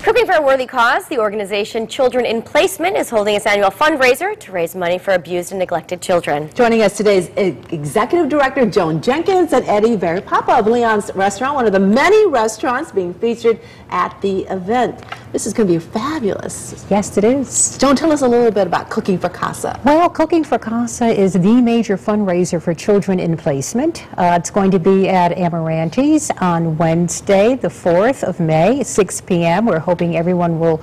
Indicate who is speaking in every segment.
Speaker 1: Cooking for a Worthy Cause, the organization Children in Placement is holding its annual fundraiser to raise money for abused and neglected children.
Speaker 2: Joining us today is Executive Director Joan Jenkins and Eddie Veripapa of Leon's Restaurant, one of the many restaurants being featured at the event. This is going to be fabulous.
Speaker 3: Yes, it is.
Speaker 2: Joan, tell us a little bit about Cooking for CASA.
Speaker 3: Well, Cooking for CASA is the major fundraiser for Children in Placement. It's going to be at Amaranti's on Wednesday, the 4th of May, 6 p.m. We're hoping everyone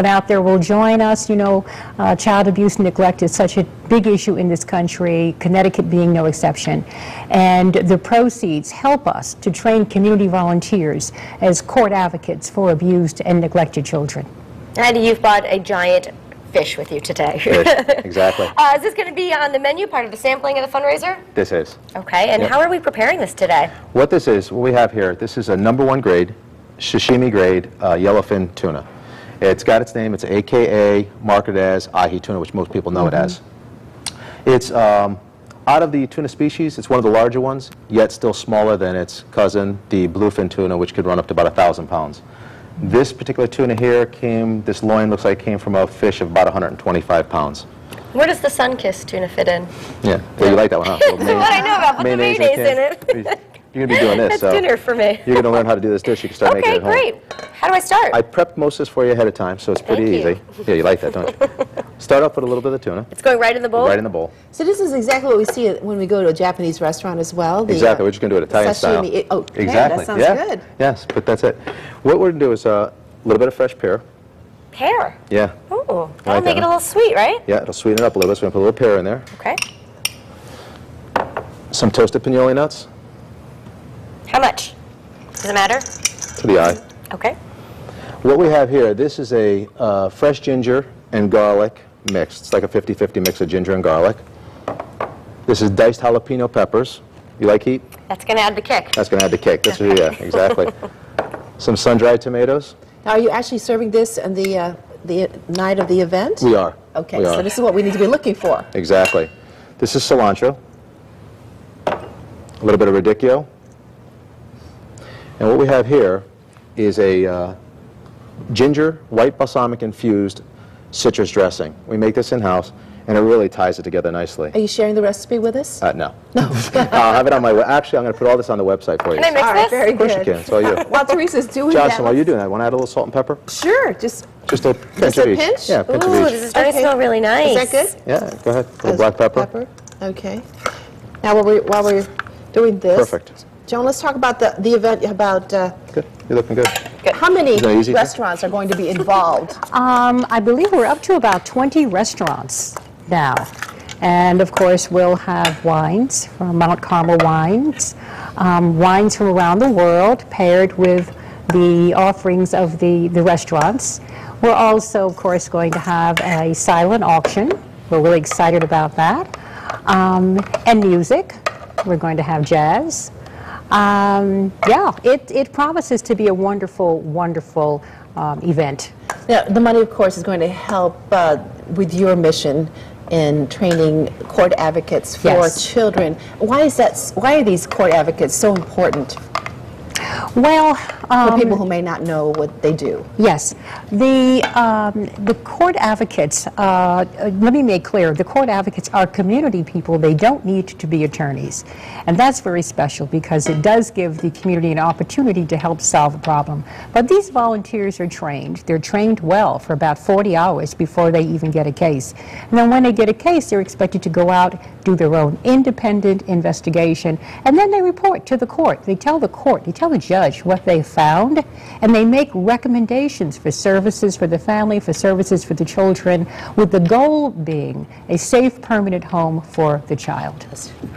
Speaker 3: out there will join us. You know, child abuse and neglect is such a big issue in this country, Connecticut being no exception. And the proceeds help us to train community volunteers as court advocates for abused and neglected children.
Speaker 1: And you've brought a giant fish with you today.
Speaker 4: Exactly.
Speaker 1: Is this going to be on the menu, part of the sampling of the fundraiser?
Speaker 4: This is.
Speaker 1: Okay, and how are we preparing this today?
Speaker 4: What we have here, this is a #1 grade, sashimi grade, yellowfin tuna. It's got its name, it's AKA marketed as ahi tuna, which most people know it as. It's out of the tuna species, it's one of the larger ones, yet still smaller than its cousin, the bluefin tuna, which could run up to about 1,000 pounds. This particular tuna here this loin looks like it came from a fish of about 125 pounds.
Speaker 1: Where does the sun-kissed tuna fit in?
Speaker 4: Yeah, well, you like that one, huh?
Speaker 1: That's what I know about. Put the mayonnaise in it.
Speaker 4: You're going to be doing this.
Speaker 1: That's dinner for me.
Speaker 4: You're going to learn how to do this dish. You can start making it at home.
Speaker 1: Okay, great. How do I start?
Speaker 4: I prepped most of this for you ahead of time, so it's pretty easy. Yeah, you like that, don't you? Start off with a little bit of tuna.
Speaker 1: It's going right in the bowl?
Speaker 4: Right in the bowl.
Speaker 2: So this is exactly what we see when we go to a Japanese restaurant as well.
Speaker 4: Exactly. We're just going to do it Italian style.
Speaker 2: Okay,
Speaker 4: exactly.
Speaker 2: that sounds good.
Speaker 4: Yes, but that's it. What we're going to do is a little bit of fresh pear.
Speaker 1: Pear?
Speaker 4: Yeah.
Speaker 1: Oh, that'll make it a little sweet, right?
Speaker 4: Yeah, it'll sweeten it up a little bit. So we're going to put a little pear in there.
Speaker 1: Okay.
Speaker 4: Some toasted pinoli nuts.
Speaker 1: How much? Does it matter?
Speaker 4: To the eye.
Speaker 1: Okay.
Speaker 4: What we have here, this is a fresh ginger and garlic mix. It's like a 50-50 mix of ginger and garlic. This is diced jalapeno peppers. You like heat?
Speaker 1: That's going to add the kick.
Speaker 4: That's going to add the kick. That's yeah, exactly. Some sun-dried tomatoes.
Speaker 2: Now, are you actually serving this on the night of the event?
Speaker 4: We are.
Speaker 2: Okay, so this is what we need to be looking for.
Speaker 4: Exactly. This is cilantro. A little bit of radicchio. And what we have here is a ginger, white balsamic infused citrus dressing. We make this in-house, and it really ties it together nicely.
Speaker 2: Are you sharing the recipe with us?
Speaker 4: No. No. I'll have it on my Actually, I'm going to put all this on the website for you.
Speaker 1: Can I mix this?
Speaker 2: Very
Speaker 4: Of course
Speaker 2: good.
Speaker 4: you can. It's all you.
Speaker 2: While Teresa's doing that.
Speaker 4: Johnson, while you're doing that, want to add a little salt and pepper?
Speaker 2: Sure. Just
Speaker 4: a pinch of each.
Speaker 2: pinch?
Speaker 4: Yeah, a pinch
Speaker 1: Ooh,
Speaker 4: of each.
Speaker 1: this is starting to smell really nice.
Speaker 2: Is that good?
Speaker 4: Yeah, go ahead. A little black pepper.
Speaker 2: Okay. Now, while we're doing this,
Speaker 4: Perfect.
Speaker 2: Joan, let's talk about the event. About
Speaker 4: Good. You're looking good.
Speaker 2: how many
Speaker 4: Easy?
Speaker 2: restaurants are going to be involved?
Speaker 3: I believe we're up to about 20 restaurants now. And of course, we'll have wines from Mount Carmel Wines, wines from around the world paired with the offerings of the restaurants. We're also, of course, going to have a silent auction. We're really excited about that. And music. We're going to have jazz. Yeah, it promises to be a wonderful, wonderful event.
Speaker 2: Now, the money, of course, is going to help with your mission in training court advocates for children. Why are these court advocates so important?
Speaker 3: Well,
Speaker 2: for people who may not know what they do.
Speaker 3: Yes, the court advocates. Let me make clear: the court advocates are community people. They don't need to be attorneys, and that's very special because it does give the community an opportunity to help solve a problem. But these volunteers are trained. They're trained well for about 40 hours before they even get a case. And then when they get a case, they're expected to go out, do their own independent investigation, and then they report to the court. They tell the court, they tell the judge what they found, and they make recommendations for services for the family, for services for the children, with the goal being a safe, permanent home for the child.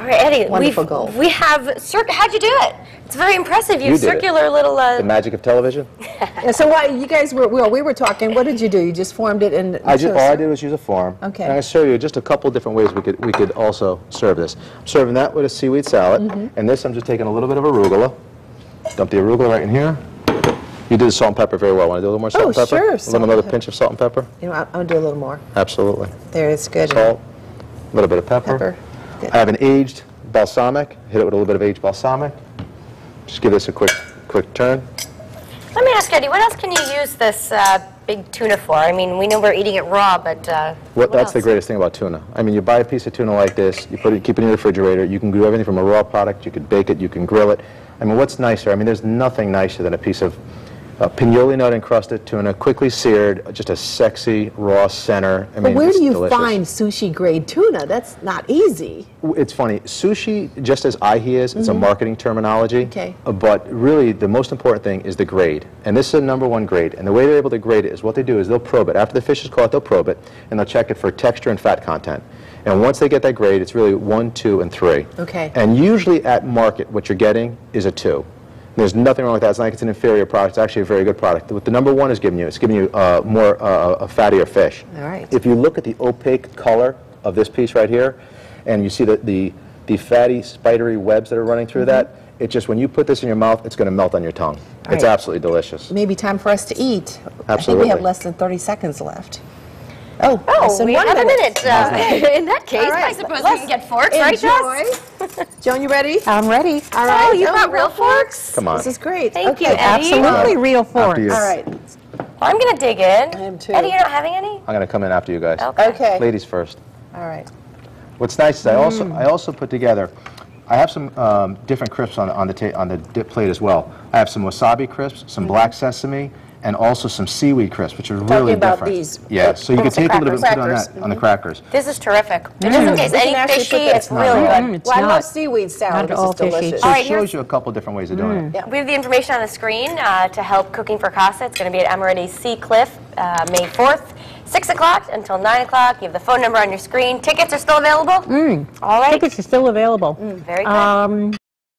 Speaker 1: All right, Eddie,
Speaker 2: Wonderful goal.
Speaker 1: We have, how'd you do it? It's very impressive. You circular little...
Speaker 4: The magic of television?
Speaker 2: Yeah, so while you guys we were talking, what did you do? You just formed it and...
Speaker 4: All I did was use a form.
Speaker 2: Okay.
Speaker 4: And I show you just a couple different ways we could also serve this. I'm serving that with a seaweed salad, and this I'm just taking a little bit of arugula. Dump the arugula right in here. You did the salt and pepper very well. Want to do a little more salt and pepper?
Speaker 2: Sure.
Speaker 4: Another pinch of salt and pepper?
Speaker 2: You know, I'm going to do a little more.
Speaker 4: Absolutely.
Speaker 2: There, it's good.
Speaker 4: Salt, a little bit of pepper.
Speaker 2: Good.
Speaker 4: I have an aged balsamic. Hit it with a little bit of aged balsamic. Just give this a quick turn.
Speaker 1: Let me ask you, Eddie, what else can you use this big tuna for? I mean, we know we're eating it raw, but what
Speaker 4: That's
Speaker 1: else?
Speaker 4: the greatest thing about tuna. I mean, you buy a piece of tuna like this, you keep it in your refrigerator, you can do everything from a raw product, you could bake it, you can grill it. I mean, what's nicer? I mean, there's nothing nicer than a piece of pinoli nut encrusted tuna, quickly seared, just a sexy raw center. I mean,
Speaker 2: But where
Speaker 4: it's
Speaker 2: do you
Speaker 4: delicious.
Speaker 2: find sushi grade tuna? That's not easy.
Speaker 4: It's funny, sushi, just as ahi is, it's a marketing terminology.
Speaker 2: Okay.
Speaker 4: But really, the most important thing is the grade. And this is a #1 grade. And the way they're able to grade it is what they do is they'll probe it. After the fish is caught, they'll probe it, and they'll check it for texture and fat content. And once they get that grade, it's really 1, 2, and 3.
Speaker 2: Okay.
Speaker 4: And usually at market, what you're getting is a 2. There's nothing wrong with that. It's not like it's an inferior product. It's actually a very good product. What the #1 is giving you, it's giving you more a fattier fish.
Speaker 2: All right.
Speaker 4: If you look at the opaque color of this piece right here, and you see the fatty, spidery webs that are running through that, it just, when you put this in your mouth, it's going to melt on your tongue. It's
Speaker 2: right.
Speaker 4: absolutely delicious.
Speaker 2: Maybe time for us to eat. I think
Speaker 4: Absolutely.
Speaker 2: we have less than 30 seconds left. Oh,
Speaker 1: Oh, we have a minute. In that case,
Speaker 2: All right,
Speaker 1: I suppose we can get forks, right,
Speaker 2: Enjoy.
Speaker 1: Jess?
Speaker 2: Joan, you ready?
Speaker 3: I'm ready.
Speaker 2: All right.
Speaker 1: Oh, you brought real forks?
Speaker 4: Come on.
Speaker 2: This is great.
Speaker 1: Thank you,
Speaker 2: Okay.
Speaker 1: Eddie.
Speaker 3: Absolutely real forks.
Speaker 4: you.
Speaker 2: All right.
Speaker 1: Well, I'm going to dig in.
Speaker 2: I am too.
Speaker 1: Eddie, you're not having any?
Speaker 4: I'm going to come in after you guys.
Speaker 1: Okay.
Speaker 2: Okay.
Speaker 4: Ladies first.
Speaker 2: All right.
Speaker 4: What's nice is I also put together, I have some different crisps on the dip plate as well. I have some wasabi crisps, some black sesame, and also some seaweed crisps, which are really
Speaker 2: about
Speaker 4: different.
Speaker 2: these,
Speaker 4: Yeah, so you can
Speaker 1: almost like
Speaker 4: take a little bit and put it on
Speaker 2: crackers.
Speaker 4: that, on the crackers.
Speaker 1: This is terrific. Just in case
Speaker 2: We can
Speaker 1: any
Speaker 2: actually
Speaker 1: fishy,
Speaker 2: put that-
Speaker 1: it's really good.
Speaker 3: It's
Speaker 2: Well, I love
Speaker 3: not.
Speaker 2: seaweed salad.
Speaker 3: Not
Speaker 2: This
Speaker 3: all
Speaker 2: is delicious.
Speaker 3: fishy.
Speaker 1: All
Speaker 4: So
Speaker 1: right,
Speaker 4: it shows
Speaker 1: here's-
Speaker 4: you a couple different ways of doing it.
Speaker 2: Yeah.
Speaker 1: We have the information on the screen to help Cooking for CASA. It's going to be at Emirati Sea Cliff, May 4th, 6 o'clock until 9 o'clock. You have the phone number on your screen. Tickets are still available? All right.
Speaker 3: Tickets are still available.
Speaker 1: Very good.